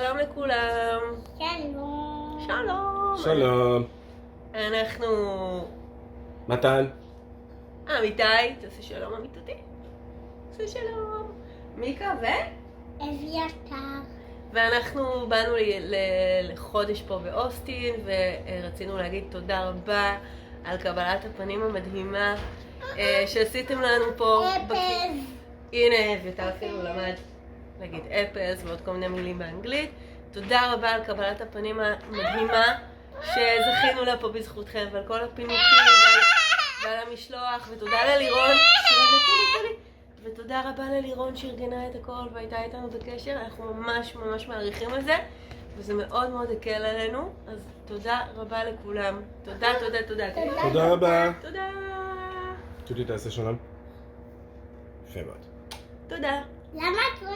שלום לכולם. שלום. שלום. שלום. אנחנו... מתן. אמיתי, תעשה שלום אמיתותי. תעשה שלום. מיקה אביתר. ואנחנו באנו לחודש פה באוסטין, ורצינו להגיד תודה רבה על קבלת הפנים המדהימה שעשיתם לנו פה. אפס. הנה, אביתר אפילו למד להגיד אפס ועוד כל מיני מילים באנגלית. תודה רבה על קבלת הפנים המדהימה שזכינו לה פה בזכותכם, ועל כל הפינוקים ועל המשלוח, ותודה ללירון ותודה רבה ללירון שארגנה את הכל והייתה איתנו בקשר. אנחנו ממש ממש מעריכים את זה, וזה מאוד מאוד הקל עלינו, אז תודה רבה לכולם. תודה, תודה, תודה. תודה רבה. תודה. ג'ודי תעשה שלום. יפה מאוד. תודה. למה את לא